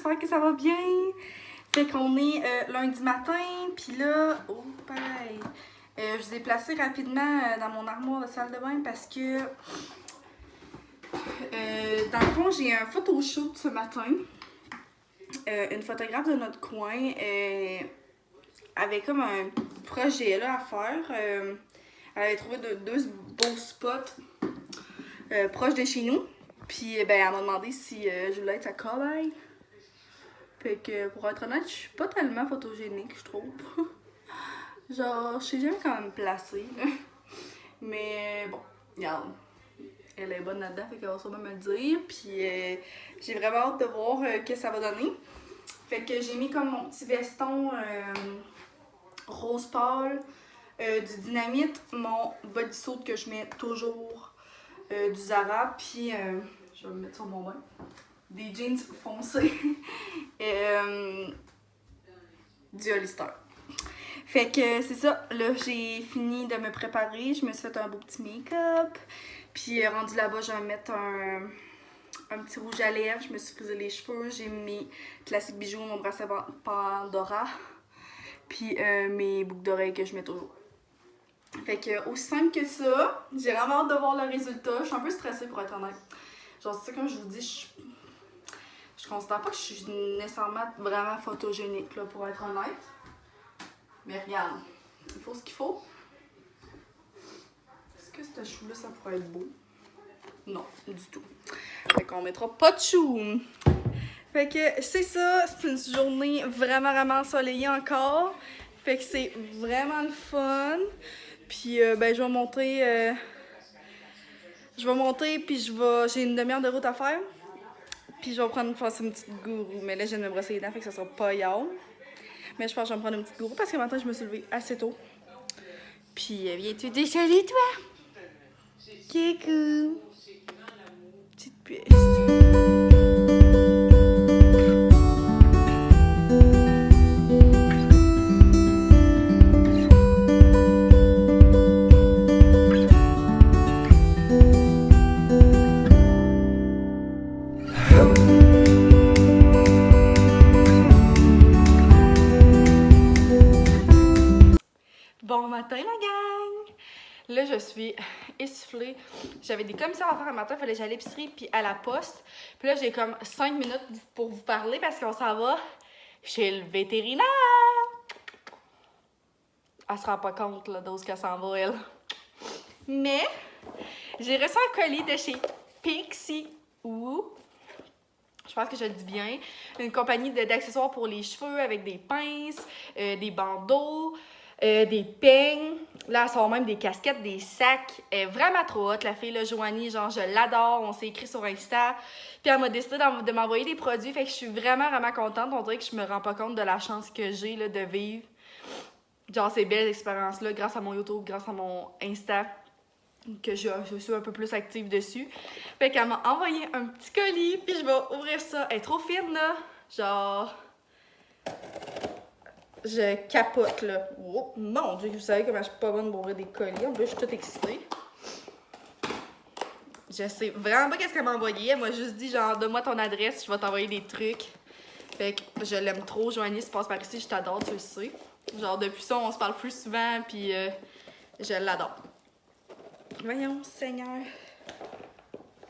j'espère que ça va bien. Fait qu'on est lundi matin, puis là, oh pareil, je vous ai placé rapidement dans mon armoire de salle de bain parce que, dans le fond, j'ai un photoshoot ce matin. Une photographe de notre coin avait comme un projet là à faire. Elle avait trouvé deux beaux spots proches de chez nous. Puis ben, elle m'a demandé si je voulais être sa cobaye. Fait que pour être honnête, je suis pas tellement photogénique, je trouve. Genre, je sais jamais quand même placer. Mais bon, regarde. Elle est bonne là-dedans, fait qu'elle va sûrement me le dire. Puis j'ai vraiment hâte de voir ce que ça va donner. Fait que j'ai mis comme mon petit veston rose pâle, du dynamite, mon bodysuit que je mets toujours, du Zara, puis je vais me mettre sur mon bain, des jeans foncés, du Hollister. Fait que c'est ça, là j'ai fini de me préparer, je me suis fait un beau petit make-up, puis rendu là-bas je vais mettre un petit rouge à lèvres, je me suis frisé les cheveux, j'ai mis mes classiques bijoux, mon bracelet Pandora, puis mes boucles d'oreilles que je mets toujours. Fait que aussi simple que ça, j'ai vraiment hâte de voir le résultat. Je suis un peu stressée pour être honnête. Genre c'est ça, comme je vous dis, je considère pas que je suis nécessairement vraiment photogénique là, pour être honnête. Mais regarde, il faut ce qu'il faut. Est-ce que ce chou-là, ça pourrait être beau? Non, du tout. Fait qu'on mettra pas de chou. Fait que c'est ça, c'est une journée vraiment ensoleillée encore. Fait que c'est vraiment le fun. Puis ben je vais monter. Puis j'ai une demi-heure de route à faire. Puis je vais passer une petite gourou. Mais là, je viens de me brosser les dents, fait que ça sera pas hier. Mais je pense que je vais me prendre une petite gourou parce que maintenant je me suis levée assez tôt. Puis viens-tu dire salut toi? Coucou! Petite puce. Bon matin la gang! Là je suis essoufflée. J'avais des commissions à faire un matin, il fallait que j'aille à l'épicerie puis à la poste. Puis là j'ai comme 5 minutes pour vous parler parce qu'on s'en va chez le vétérinaire. Elle se rend pas compte là, d'où qu'elle s'en va elle. Mais j'ai reçu un colis de chez Pixie Woo. Je pense que je le dis bien. Une compagnie d'accessoires pour les cheveux avec des pinces, des bandeaux. Des peignes, là elle sort même des casquettes, des sacs, elle est vraiment trop hot la fille là, Joanie, genre je l'adore, on s'est écrit sur Insta, puis elle m'a décidé de m'envoyer des produits, fait que je suis vraiment contente, on dirait que je me rends pas compte de la chance que j'ai là, de vivre, genre ces belles expériences là, grâce à mon YouTube, grâce à mon Insta, que je suis un peu plus active dessus, fait qu'elle m'a envoyé un petit colis, puis je vais ouvrir ça, elle est trop fine là, genre... Je capote, là. Oh, mon Dieu, vous savez comment je suis pas bonne pour ouvrir des colis. En plus, je suis toute excitée. Je sais vraiment pas qu'est-ce qu'elle m'a envoyé. Elle m'a juste dit, genre, donne-moi ton adresse, je vais t'envoyer des trucs. Fait que je l'aime trop. Joanie, si tu passes par ici, je t'adore, tu le sais. Genre, depuis ça, on se parle plus souvent, puis je l'adore. Voyons, Seigneur.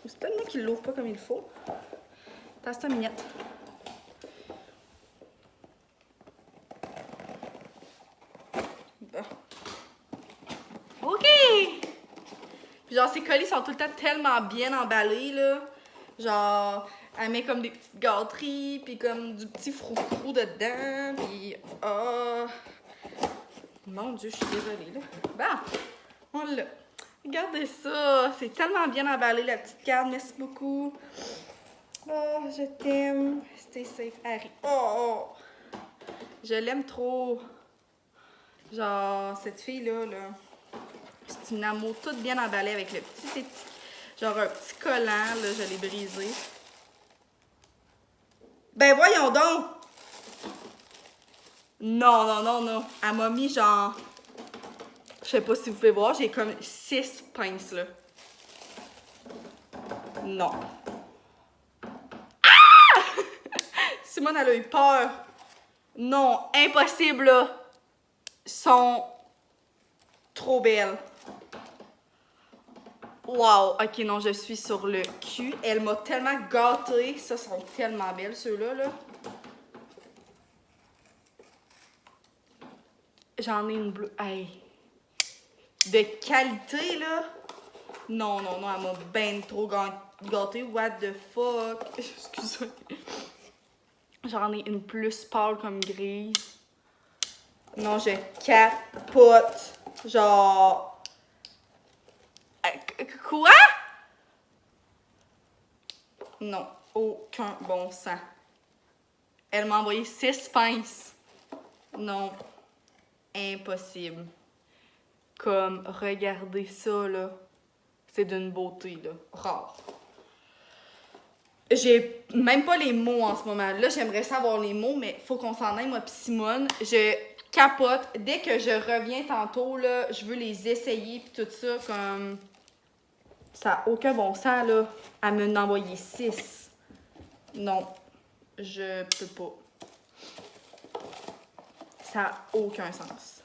C'est tellement qu'il l'ouvre pas comme il faut. T'as cette miette. OK! Puis genre, ces colis sont tout le temps tellement bien emballés, là. Genre, elle met comme des petites gâteries, puis comme du petit froufrou dedans, puis... Oh! Mon Dieu, je suis désolée, là. Bon, on l'a. Regardez ça! C'est tellement bien emballé, la petite carte. Merci beaucoup. Oh, je t'aime. Stay safe, Harry. Oh! Je l'aime trop. Genre, cette fille-là, là, c'est une amour toute bien emballée avec le petit étiquette. Genre un petit collant, là, je l'ai brisé. Ben voyons donc! Non. Elle m'a mis genre... Je sais pas si vous pouvez voir, j'ai comme 6 pinces, là. Non. Ah! Simone, elle a eu peur. Non, impossible, là. Sont trop belles. Wow, ok, non, je suis sur le cul. Elle m'a tellement gâtée. Ça, sont tellement belles, ceux-là, là. J'en ai une bleue. Hey. De qualité, là. Non, non, non, elle m'a ben trop gâtée. What the fuck? Excusez. J'en ai une plus pâle comme grise. Non, je capote. Genre... Quoi? Non, aucun bon sens. Elle m'a envoyé 6 pinces. Non, impossible. Comme, regardez ça, là. C'est d'une beauté, là. Rare. J'ai même pas les mots en ce moment. Là, j'aimerais savoir les mots, mais faut qu'on s'en aille, moi pis Simone. Je capote. Dès que je reviens tantôt, là, je veux les essayer pis tout ça, comme... Ça n'a aucun bon sens, là, à me envoyer 6. Non, je peux pas. Ça n'a aucun sens.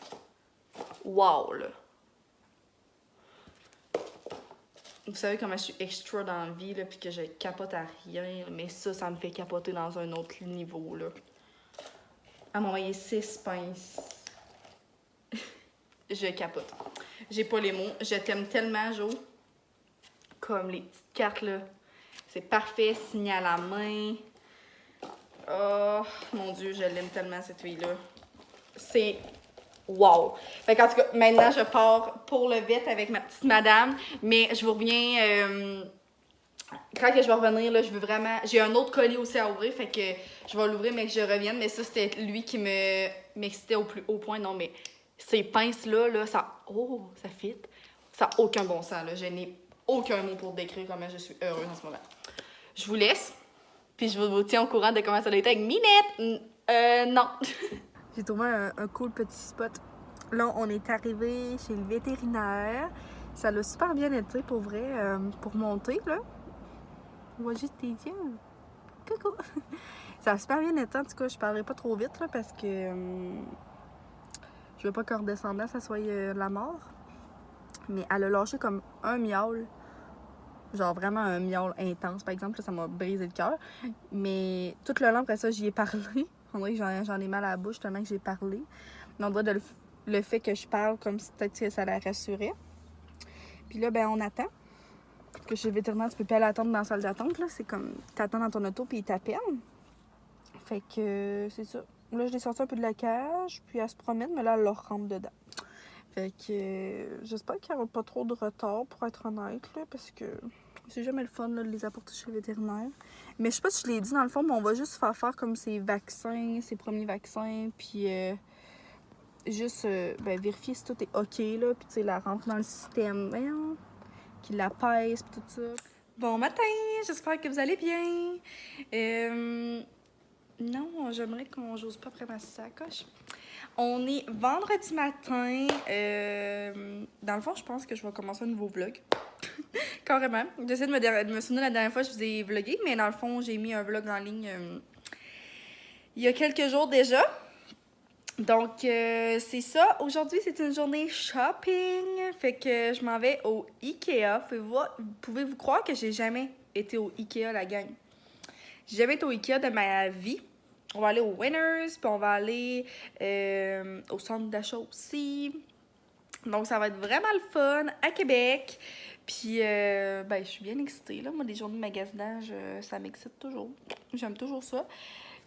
Wow, là. Vous savez comment je suis extra dans la vie, là, puis que je capote à rien, mais ça me fait capoter dans un autre niveau, là. Elle m'a envoyé 6 pinces. Je capote. J'ai pas les mots. Je t'aime tellement, Jo. Comme les petites cartes, là. C'est parfait, signé à la main. Oh, mon Dieu, je l'aime tellement, cette fille-là. C'est wow! Fait qu'en tout cas, maintenant, je pars pour le vet avec ma petite madame. Mais je vous reviens... quand que je vais revenir, là, je veux vraiment... J'ai un autre colis aussi à ouvrir, fait que je vais l'ouvrir, mais que je revienne. Mais ça, c'était lui qui m'excitait au plus haut point. Non, mais ces pinces-là, là, ça... Oh, ça fit. Ça n'a aucun bon sens, là. Je n'ai aucun mot pour décrire comment je suis heureuse en ce moment. Je vous laisse, puis je vous tiens au courant de comment ça a été avec Minette. Non. J'ai trouvé un cool petit spot. Là, on est arrivé chez le vétérinaire. Ça l'a super bien été, pour vrai, pour monter, là. On voit juste tes yeux. Coucou! Ça a super bien été, en tout cas, je parlerai pas trop vite, là, parce que je veux pas qu'en redescendant, ça soit la mort. Mais elle a lâché comme un miaule. Genre vraiment un miaule intense, par exemple, là, ça m'a brisé le cœur. Mais tout le long, après ça, j'y ai parlé. On dirait que j'en ai mal à la bouche tellement que j'ai parlé. Mais on dirait le fait que je parle comme si peut-être que ça la rassurait. Puis là, ben on attend. Parce que chez le vétérinaire, tu peux pas aller attendre dans la salle d'attente, là. C'est comme, t'attends dans ton auto, puis ils t'appellent. Fait que c'est ça. Là, je l'ai sorti un peu de la cage, puis elle se promène, mais là, elle leur rentre dedans. Fait que j'espère qu'il n'y aura pas trop de retard, pour être honnête, là, parce que c'est jamais le fun là, de les apporter chez le vétérinaire. Mais je sais pas si je l'ai dit dans le fond, mais on va juste faire comme ses vaccins, ses premiers vaccins, puis juste vérifier si tout est OK, là, puis tu sais, la rentre dans le système, qu'il la pèse, puis tout ça. Bon matin, j'espère que vous allez bien. Non, j'aimerais qu'on j'ose pas après ma sacoche. On est vendredi matin. Dans le fond, je pense que je vais commencer un nouveau vlog. Carrément. J'essaie de me souvenir la dernière fois que je vous ai vlogué, mais dans le fond, j'ai mis un vlog en ligne il y a quelques jours déjà. Donc, c'est ça. Aujourd'hui, c'est une journée shopping. Fait que je m'en vais au Ikea. Pouvez-vous croire que j'ai jamais été au Ikea, la gang? J'ai jamais été au Ikea de ma vie. On va aller au Winners, puis on va aller au centre d'achat aussi. Donc, ça va être vraiment le fun à Québec. Puis, je suis bien excitée, là. Moi, les journées de magasinage, ça m'excite toujours. J'aime toujours ça.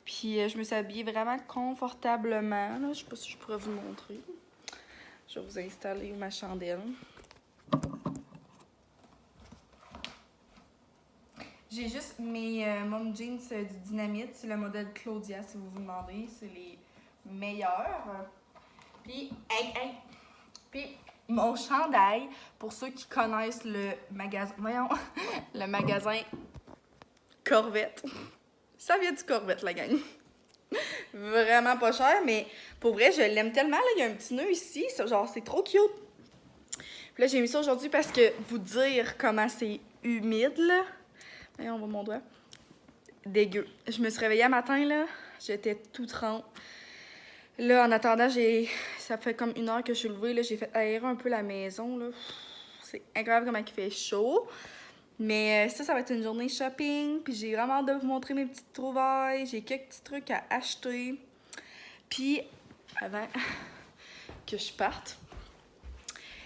Puis, je me suis habillée vraiment confortablement, là. Je sais pas si je pourrais vous montrer. Je vais vous installer ma chandelle. J'ai juste mes mom jeans du Dynamite. C'est le modèle Claudia, si vous vous demandez. C'est les meilleurs. Puis, Puis, mon chandail, pour ceux qui connaissent le magasin... Voyons, le magasin Corvette. Ça vient du Corvette, la gang. Vraiment pas cher, mais pour vrai, je l'aime tellement. Là, il y a un petit nœud ici. Genre, c'est trop cute. Puis là, j'ai mis ça aujourd'hui parce que vous dire comment c'est humide, là... Voyons, on voit mon doigt. dégueu. Je me suis réveillée un matin, là, j'étais tout trempe. Là, en attendant, ça fait comme 1 heure que je suis levée, là, j'ai fait aérer un peu la maison, là. C'est incroyable comment il fait chaud. Mais ça va être une journée shopping, puis j'ai vraiment hâte de vous montrer mes petites trouvailles. J'ai quelques petits trucs à acheter. Puis, avant que je parte,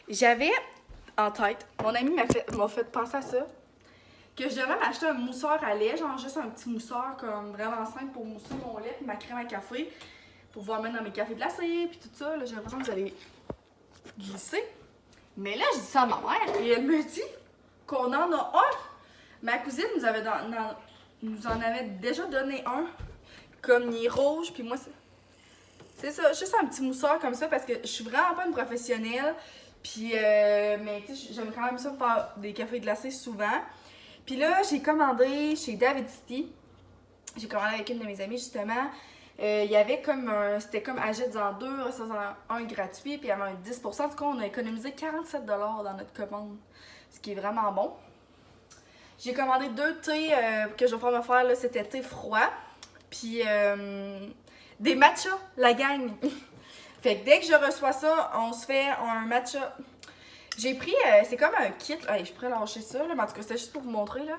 j'avais en tête, mon ami m'a fait penser à ça, que je devrais m'acheter un mousseur à lait, genre juste un petit mousseur comme vraiment simple pour mousser mon lait, puis ma crème à café, pour pouvoir mettre dans mes cafés glacés, puis tout ça. Là, j'ai l'impression que vous allez glisser. Mais là, je dis ça à ma mère, et elle me dit qu'on en a un. Ma cousine nous en avait déjà donné un, comme il est rouge, puis moi, c'est ça, juste un petit mousseur comme ça, parce que je suis vraiment pas une professionnelle, puis, mais tu sais, j'aime quand même ça faire des cafés glacés souvent. Puis là, j'ai commandé chez David City, j'ai commandé avec une de mes amies, justement. Il y avait comme c'était comme achète-en 2, reçois-en un gratuit, puis il y avait un 10%. Du coup, on a économisé 47$ dans notre commande, ce qui est vraiment bon. J'ai commandé 2 thés que je vais faire me faire là, cet été froid, puis des matchas, la gang. Fait que dès que je reçois ça, on se fait un matcha. J'ai pris, c'est comme un kit, allez, je pourrais lâcher ça, là, mais en tout cas, c'était juste pour vous montrer, là.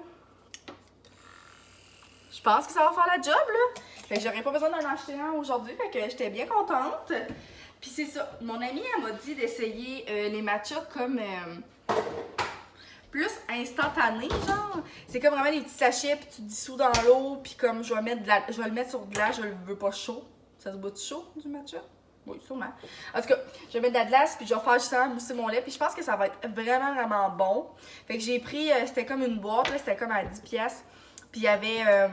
Je pense que ça va faire la job, là. Fait que j'aurais pas besoin d'en acheter un aujourd'hui, fait que j'étais bien contente. Puis c'est ça, mon amie, elle m'a dit d'essayer les matchas comme plus instantané, genre. C'est comme vraiment des petits sachets, puis tu dissous dans l'eau, puis comme je vais le mettre sur de la, je le veux pas chaud. Ça se boit chaud, du matcha? Oui, sûrement. En tout cas, je vais mettre de la glace, puis je vais faire justement mousser mon lait, puis je pense que ça va être vraiment, vraiment bon. Fait que j'ai pris, c'était comme une boîte, là, c'était comme à 10$. Puis il y avait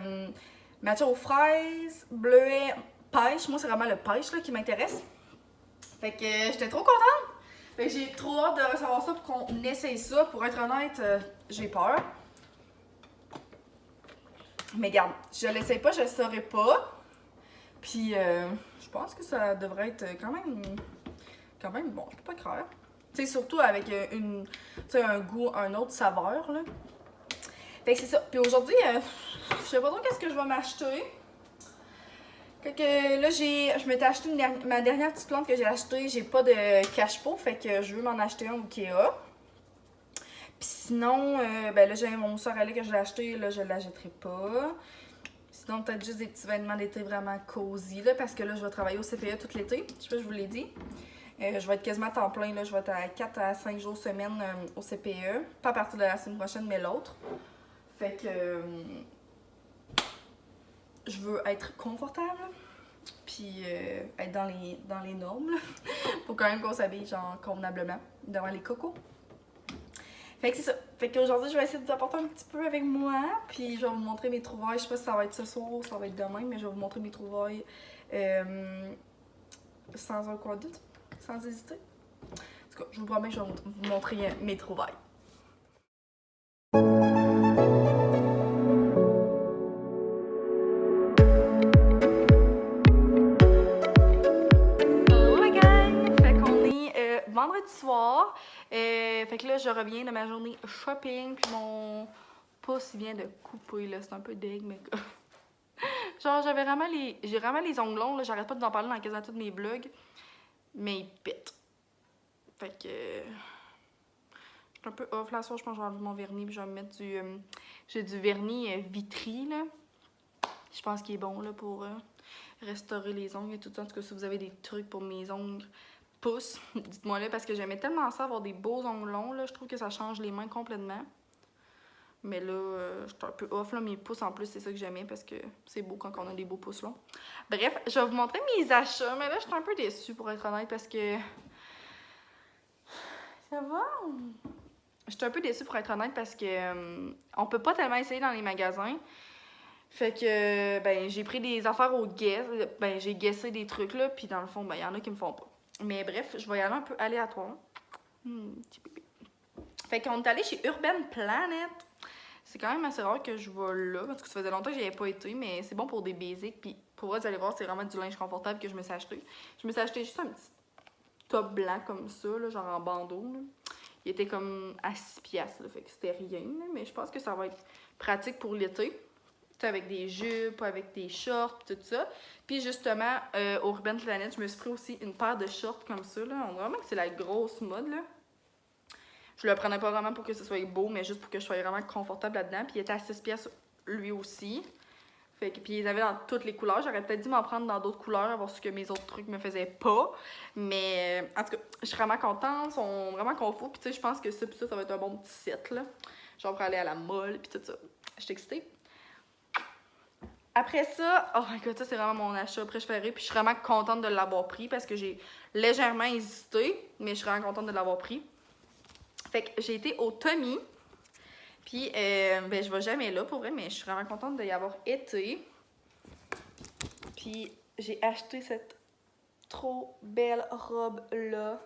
matcha aux fraises, bleuet, pêche. Moi, c'est vraiment le pêche là, qui m'intéresse. Fait que j'étais trop contente. Fait que j'ai trop hâte de recevoir ça pour qu'on essaye ça. Pour être honnête, j'ai peur. Mais regarde, si je l'essaye pas, je le saurais pas. Puis je pense que ça devrait être quand même bon, je peux pas croire. Tu sais, surtout avec un goût, un autre saveur, là. Fait que c'est ça. Puis aujourd'hui, je sais pas trop qu'est-ce que je vais m'acheter. Fait que là, je m'étais acheté ma dernière petite plante que j'ai achetée. J'ai pas de cache-pot, fait que je veux m'en acheter un au Ikea. Puis sinon, ben là, j'ai mon mousseur à lait que j'ai acheté, là, je l'achèterai pas. Sinon, peut-être juste des petits vêtements d'été vraiment cosy, là, parce que là, je vais travailler au CPE tout l'été. Je sais pas, je vous l'ai dit. Je vais être quasiment à temps plein, là. Je vais être à 4 à 5 jours semaine au CPE. Pas à partir de la semaine prochaine, mais l'autre. Fait que je veux être confortable, puis être dans les normes. Faut quand même qu'on s'habille genre convenablement devant les cocos. Fait que c'est ça. Fait qu'aujourd'hui, je vais essayer de vous apporter un petit peu avec moi, puis je vais vous montrer mes trouvailles. Je sais pas si ça va être ce soir ou ça va être demain, mais je vais vous montrer mes trouvailles sans un quoi doute, sans hésiter. En tout cas, je vous promets que je vais vous montrer mes trouvailles. Vendredi soir, fait que là je reviens de ma journée shopping, puis mon pouce il vient de couper là, c'est un peu deg, mais genre j'ai vraiment les ongles longs, là, j'arrête pas de vous en parler dans quasiment tous mes vlogs, mais ils pètent. Fait que je suis un peu off là, soir, je pense que je vais enlever mon vernis, puis je vais me mettre j'ai du vernis Vitry là. Je pense qu'il est bon là pour restaurer les ongles et tout ça. En tout cas, si vous avez des trucs pour mes ongles pouces, dites-moi là, parce que j'aimais tellement ça, avoir des beaux ongles longs, là, je trouve que ça change les mains complètement. Mais là, je suis un peu off, là, mes pouces en plus, c'est ça que j'aimais, parce que c'est beau quand on a des beaux pouces longs. Bref, je vais vous montrer mes achats, mais là, je suis un peu déçue, pour être honnête, parce que... Ça va? Je suis un peu déçue, pour être honnête, parce que on peut pas tellement essayer dans les magasins. Fait que, ben, j'ai pris des affaires au guess, ben, j'ai guessé des trucs, là, puis dans le fond, ben, il y en a qui me font pas. Mais bref, je vais y aller un peu aléatoire. Petit pipi. Fait qu'on est allé chez Urban Planet. C'est quand même assez rare que je vais là, parce que ça faisait longtemps que j'y avais pas été, mais c'est bon pour des basics. Puis pour vrai, vous allez voir, c'est vraiment du linge confortable que je me suis acheté. Je me suis acheté juste un petit top blanc comme ça, là, genre en bandeau. Là. Il était comme à 6$, là, fait que c'était rien, là, mais je pense que ça va être pratique pour l'été. sais, avec des jupes, avec des shorts, tout ça. Puis justement, au Urban Planet, je me suis pris aussi une paire de shorts comme ça, là. On dirait vraiment que c'est la grosse mode, là. Je le prenais pas vraiment pour que ce soit beau, mais juste pour que je sois vraiment confortable là-dedans. Puis il était à 6 pièces lui aussi. Fait que, puis ils avaient dans toutes les couleurs. J'aurais peut-être dû m'en prendre dans d'autres couleurs, voir ce que mes autres trucs me faisaient pas. Mais en tout cas, je suis vraiment contente. Ils sont vraiment confos. Puis tu sais, je pense que ça, puis ça va être un bon petit set, là. Genre pour aller à la mall, puis tout ça. Je suis excitée. Après ça, oh my god, ça c'est vraiment mon achat préféré. Puis je suis vraiment contente de l'avoir pris parce que j'ai légèrement hésité. Mais je suis vraiment contente de l'avoir pris. Fait que j'ai été au Tommy. Puis, ben, je vais jamais là pour vrai, mais je suis vraiment contente d'y avoir été. Puis, j'ai acheté cette trop belle robe-là,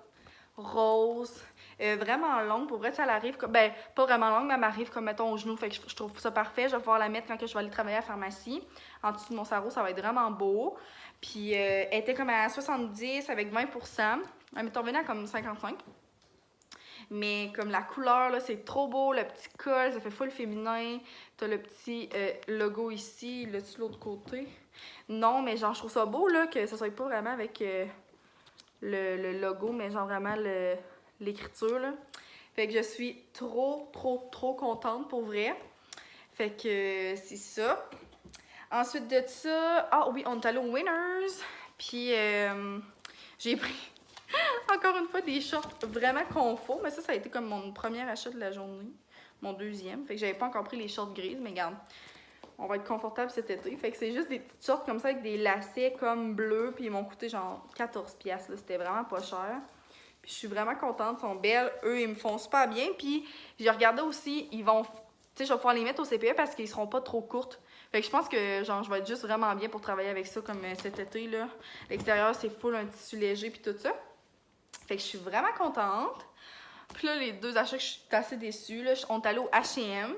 rose, vraiment longue. Pour vrai, ça arrive comme. Ben, pas vraiment longue, mais elle m'arrive comme, mettons, au genou. Fait que je trouve ça parfait. Je vais pouvoir la mettre quand je vais aller travailler à la pharmacie. En dessous de mon sarrau, ça va être vraiment beau. Puis, elle était comme à 70 avec 20%. Elle m'est revenue à comme 55. Mais comme la couleur, là, c'est trop beau. Le petit col, ça fait full féminin. T'as le petit logo ici. Là-dessus, de l'autre côté. Non, mais genre, je trouve ça beau, là, que ça soit pas vraiment avec le logo, mais genre vraiment l'écriture, là. Fait que je suis trop contente, pour vrai. Fait que c'est ça. Ensuite de ça... Ah oui, on est allé au Winners. Puis j'ai pris... Encore une fois, des shorts vraiment confort. Mais ça a été comme mon premier achat de la journée. Mon deuxième. Fait que j'avais pas encore pris les shorts grises, mais regarde. On va être confortable cet été. Fait que c'est juste des petites shorts comme ça avec des lacets comme bleus. Puis ils m'ont coûté genre 14$. C'était vraiment pas cher. Puis je suis vraiment contente. Ils sont belles. Eux, ils me font super bien. Puis j'ai regardé aussi, ils vont... Tu sais, je vais pouvoir les mettre au CPE parce qu'ils seront pas trop courtes. Fait que je pense que genre je vais être juste vraiment bien pour travailler avec ça comme cet été, là. L'extérieur, c'est full un tissu léger puis tout ça. Fait que je suis vraiment contente. Puis là, les deux achats que je suis assez déçue, là, on est allé au H&M.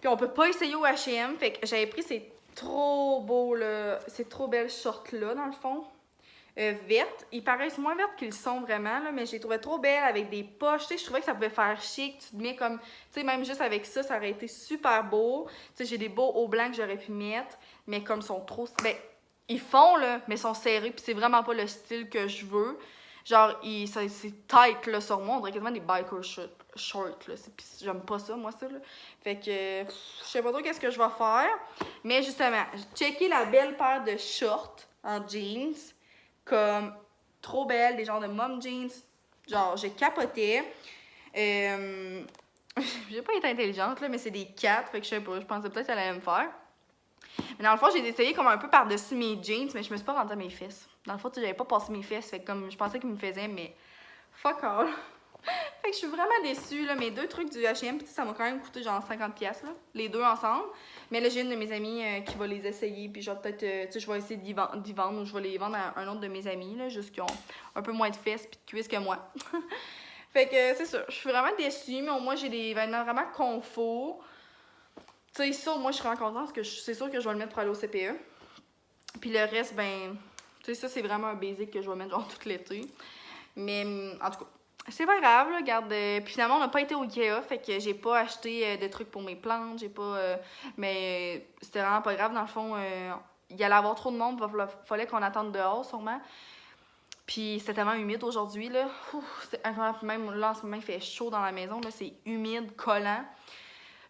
Puis on peut pas essayer au H&M. Fait que j'avais pris ces trop beaux, là, ces trop belles shorts-là, dans le fond. Vertes. Ils paraissent moins vertes qu'ils sont vraiment, là, mais je les trouvais trop belles avec des poches. Tu sais, je trouvais que ça pouvait faire chic. Tu te mets comme, tu sais, même juste avec ça, ça aurait été super beau. Tu sais, j'ai des beaux hauts blancs que j'aurais pu mettre, mais comme ils sont trop... Ben, ils font, là, mais ils sont serrés, puis c'est vraiment pas le style que je veux. Genre, c'est tight, là, sur moi. On dirait quasiment des biker shorts, là. J'aime pas ça, moi, ça, là. Fait que, je sais pas trop qu'est-ce que je vais faire. Mais justement, j'ai checké la belle paire de shorts en jeans. Comme, trop belle, des genres de mom jeans. Genre, j'ai capoté. J'ai pas été intelligente, là, mais c'est des 4. Fait que je sais pas, je pensais peut-être qu'elle allait me faire. Mais dans le fond, j'ai essayé comme un peu par-dessus mes jeans, mais je me suis pas rendue à mes fesses. Dans le fond, j'avais pas passé mes fesses, fait que comme je pensais qu'ils me faisaient, mais fuck all. Fait que je suis vraiment déçue, là. Mes deux trucs du H&M, ça m'a quand même coûté genre 50$, là, les deux ensemble. Mais là, j'ai une de mes amies qui va les essayer, puis je vais peut-être, tu sais, je vais essayer d'y vendre, ou je vais les vendre à un autre de mes amis, là, juste qui ont un peu moins de fesses puis de cuisses que moi. Fait que c'est ça, je suis vraiment déçue, mais au moins, j'ai des vêtements vraiment confort. Tu sais, ça, moi, je suis vraiment contente parce que c'est sûr que je vais le mettre pour aller au CPE. Puis le reste, ben, tu sais, ça, c'est vraiment un basic que je vais mettre genre tout l'été. Mais, en tout cas, c'est pas grave, là, regarde. Puis finalement, on n'a pas été au Ikea, fait que j'ai pas acheté de trucs pour mes plantes, j'ai pas... mais c'était vraiment pas grave, dans le fond, il allait avoir trop de monde, fallait qu'on attende dehors, sûrement. Puis c'était tellement humide aujourd'hui, là. C'était incroyable. Même là, en ce moment, il fait chaud dans la maison, là, c'est humide, collant.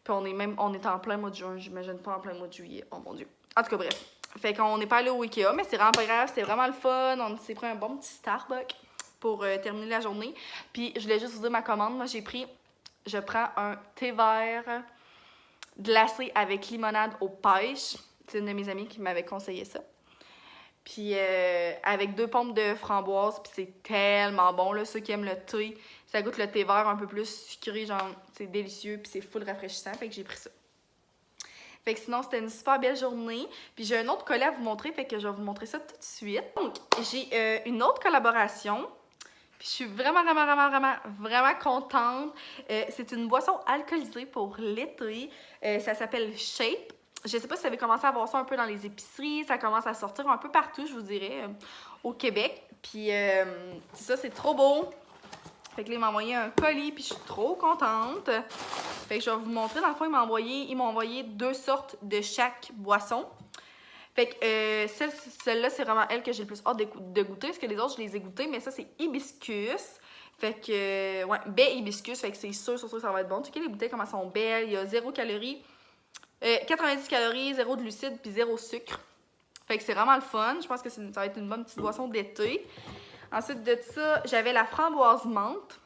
Puis on est en plein mois de juin, j'imagine pas en plein mois de juillet. Oh mon Dieu. En tout cas, bref. Fait qu'on n'est pas allé au Ikea, mais c'est vraiment pas grave, c'était vraiment le fun. On s'est pris un bon petit Starbucks pour terminer la journée. Puis je voulais juste vous dire ma commande. Moi, je prends un thé vert glacé avec limonade aux pêches. C'est une de mes amies qui m'avait conseillé ça. Puis avec 2 pompes de framboise, puis c'est tellement bon, là, ceux qui aiment le thé. Ça goûte le thé vert un peu plus sucré, genre, c'est délicieux, puis c'est full rafraîchissant, fait que j'ai pris ça. Fait que sinon, c'était une super belle journée. Puis j'ai un autre collet à vous montrer, fait que je vais vous montrer ça tout de suite. Donc, j'ai une autre collaboration. Puis je suis vraiment contente. C'est une boisson alcoolisée pour l'été. Ça s'appelle Shape. Je sais pas si vous avez commencé à voir ça un peu dans les épiceries. Ça commence à sortir un peu partout, je vous dirais, au Québec. Puis ça, c'est trop beau. Fait que là, il m'a envoyé un colis, puis je suis trop contente. Fait que je vais vous montrer. Dans le fond, ils m'ont envoyé 2 sortes de chaque boisson. Fait que celle-là, c'est vraiment elle que j'ai le plus hâte de goûter. Parce que les autres, je les ai goûtées, mais ça, c'est hibiscus. Fait que, ouais, baie hibiscus. Fait que c'est sûr que ça va être bon. Checkez les bouteilles, comment elles sont belles. Il y a 0 calories, 90 calories, 0 de glucides, puis 0 sucre. Fait que c'est vraiment le fun. Je pense que ça va être une bonne petite boisson d'été. Ensuite de ça, j'avais la framboise menthe.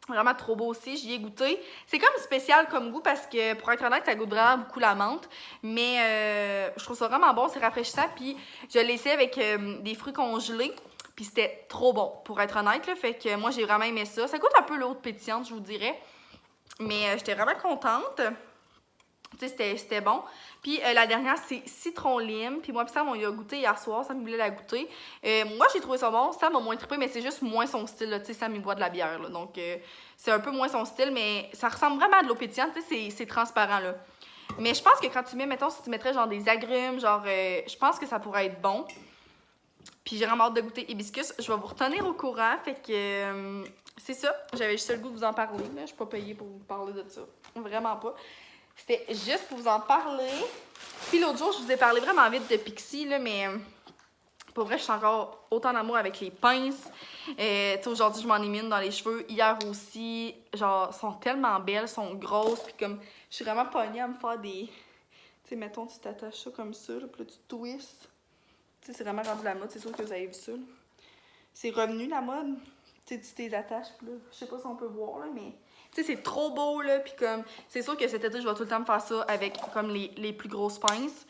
Vraiment trop beau aussi, j'y ai goûté. C'est comme spécial comme goût parce que, pour être honnête, ça goûte vraiment beaucoup la menthe. Mais je trouve ça vraiment bon, c'est rafraîchissant. Puis je l'ai essayé avec des fruits congelés. Puis c'était trop bon, pour être honnête. Là. Fait que moi, j'ai vraiment aimé ça. Ça goûte un peu l'eau pétillante, je vous dirais. Mais j'étais vraiment contente. Tu sais, c'était bon. Puis la dernière, c'est citron lime. Puis moi, puis Sam, on y a goûté hier soir. Sam voulait la goûter. Moi, j'ai trouvé ça bon. Sam m'a moins trippé, mais c'est juste moins son style. Tu sais, Sam, il boit de la bière. Là. Donc, c'est un peu moins son style, mais ça ressemble vraiment à de l'eau pétillante. Tu sais, c'est transparent, là. Mais je pense que quand tu mets, mettons, si tu mettrais genre des agrumes, genre, je pense que ça pourrait être bon. Puis j'ai vraiment hâte de goûter hibiscus. Je vais vous retenir au courant. Fait que c'est ça. J'avais juste le goût de vous en parler. Là. Je suis pas payée pour vous parler de ça. Vraiment pas. C'était juste pour vous en parler. Puis l'autre jour, je vous ai parlé vraiment vite de Pixi, là, mais pour vrai, je suis encore autant d'amour avec les pinces. Tu sais, aujourd'hui, je m'en ai mis une dans les cheveux. Hier aussi, genre, sont tellement belles, sont grosses. Puis comme, je suis vraiment pognée à me faire des... Tu sais, mettons, tu t'attaches ça comme ça, là, puis là, tu twists. Tu sais, c'est vraiment rendu la mode. C'est sûr que vous avez vu ça, là. C'est revenu, la mode. Tu sais, tu t'es attaches, puis là, je sais pas si on peut voir, là, mais... Tu sais, c'est trop beau, là, puis comme... C'est sûr que cet été, je vais tout le temps me faire ça avec, comme, les plus grosses pinces.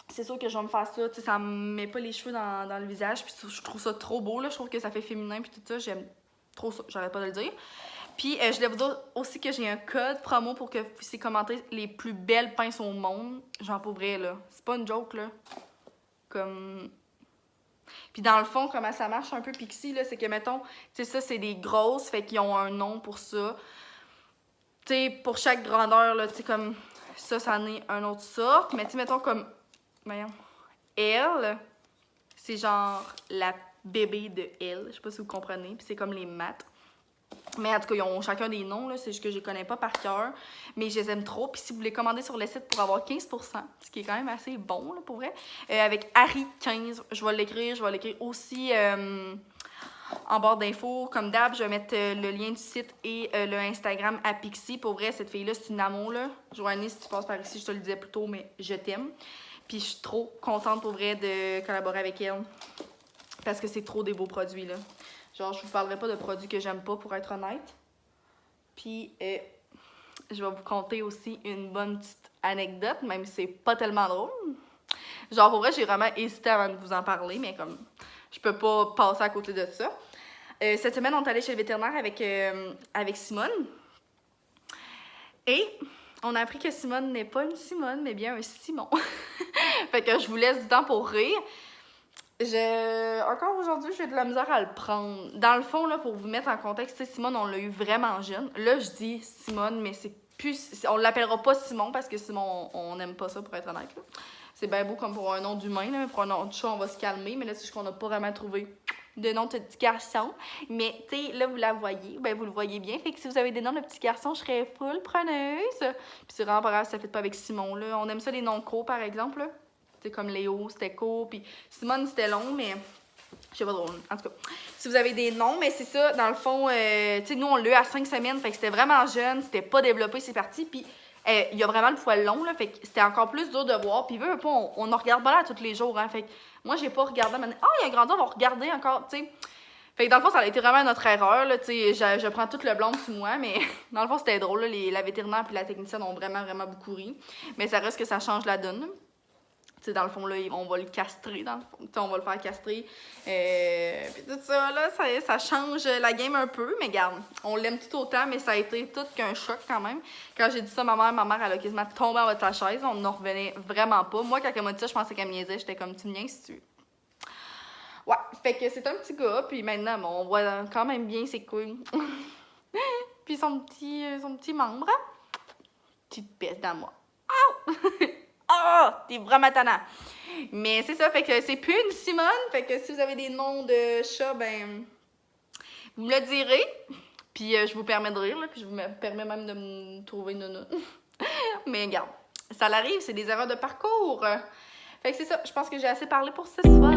C'est sûr que je vais me faire ça, tu sais, ça me met pas les cheveux dans le visage, puis je trouve ça trop beau, là. Je trouve que ça fait féminin, puis tout ça, j'aime trop ça, j'arrête pas de le dire. Puis, je voulais vous dire aussi que j'ai un code promo pour que vous puissiez commenter les plus belles pinces au monde. Genre, pour vrai, là. C'est pas une joke, là. Comme... Puis dans le fond, comment ça marche un peu Pixi, là, c'est que, mettons, tu sais, ça, c'est des grosses, fait qu'ils ont un nom pour ça. Tu sais, pour chaque grandeur, là, tu sais, comme ça en est une autre sorte. Mais tu sais, mettons, comme, voyons, elle, c'est genre la bébé de elle. Je sais pas si vous comprenez. Puis c'est comme les maths. Mais en tout cas, ils ont chacun des noms, là, c'est juste que je les connais pas par cœur. Mais je les aime trop. Puis si vous voulez commander sur le site pour avoir 15%, ce qui est quand même assez bon, là, pour vrai, avec Harry15, je vais l'écrire aussi en barre d'infos. Comme d'hab, je vais mettre le lien du site et le Instagram à Pixi. Pour vrai, cette fille-là, c'est une amour, là. Joanie, si tu passes par ici, je te le disais plus tôt, mais je t'aime. Puis je suis trop contente, pour vrai, de collaborer avec elle. Parce que c'est trop des beaux produits, là. Genre, je vous parlerai pas de produits que j'aime pas, pour être honnête. Puis, je vais vous conter aussi une bonne petite anecdote, même si c'est pas tellement drôle. Genre, pour vrai, j'ai vraiment hésité avant de vous en parler, mais comme, je peux pas passer à côté de ça. Cette semaine, on est allé chez le vétérinaire avec Simone. Et on a appris que Simone n'est pas une Simone, mais bien un Simon. Fait que je vous laisse du temps pour rire. Encore aujourd'hui, j'ai de la misère à le prendre. Dans le fond, là, pour vous mettre en contexte, Simone, on l'a eu vraiment jeune. Là, je dis Simone, mais c'est plus... On l'appellera pas Simon parce que Simon, on n'aime pas ça, pour être honnête. Là. C'est bien beau comme pour un nom d'humain, là, mais pour un nom de chat, on va se calmer. Mais là, c'est juste qu'on n'a pas vraiment trouvé de nom de petit garçon. Mais, tu sais, là, vous la voyez. Ben, vous le voyez bien. Fait que si vous avez des noms de petits garçons, je serais full preneuse. Puis c'est vraiment pas grave si ça fait pas avec Simon, là. On aime ça, les noms courts, par exemple, là. C'est comme Léo, c'était court, puis Simone, c'était long, mais je sais pas drôle. En tout cas, si vous avez des noms, mais c'est ça, dans le fond, tu sais, nous, on l'a eu à 5 semaines, fait que c'était vraiment jeune, c'était pas développé, c'est parti, puis il y a vraiment le poil long, là, fait que c'était encore plus dur de voir, puis veut pas, on ne regarde pas là tous les jours, hein, fait que moi, j'ai pas regardé, il a grandi, on va regarder encore, tu sais. Fait que dans le fond, ça a été vraiment notre erreur, là, tu sais, je prends tout le blanc sur moi, mais dans le fond, c'était drôle, là, la vétérinaire et la technicienne ont vraiment, vraiment beaucoup ri, mais ça reste que ça change la donne, là. T'sais, dans le fond, là, on va le castrer, dans le fond. T'sais, on va le faire castrer. Puis tout ça, là, ça change la game un peu. Mais garde, on l'aime tout autant, mais ça a été tout qu'un choc quand même. Quand j'ai dit ça à ma mère, elle a quasiment tombé en bas de sa chaise. On n'en revenait vraiment pas. Moi, quand elle m'a dit ça, je pensais qu'elle me niaisait. J'étais comme, tu me niaises, si tu veux. Ouais, fait que c'est un petit gars. Puis maintenant, bon, on voit quand même bien ses couilles. Puis son petit membre. Petite peste dans moi. Oh! Oh, t'es vraiment tannant. Mais c'est ça, fait que c'est plus une Simone. Fait que si vous avez des noms de chats, ben Vous me le direz, puis je vous permets de rire, là, puis je vous permets même de me trouver nounoun. Mais regarde, ça l'arrive, c'est des erreurs de parcours. Fait que c'est ça, je pense que j'ai assez parlé pour ce soir.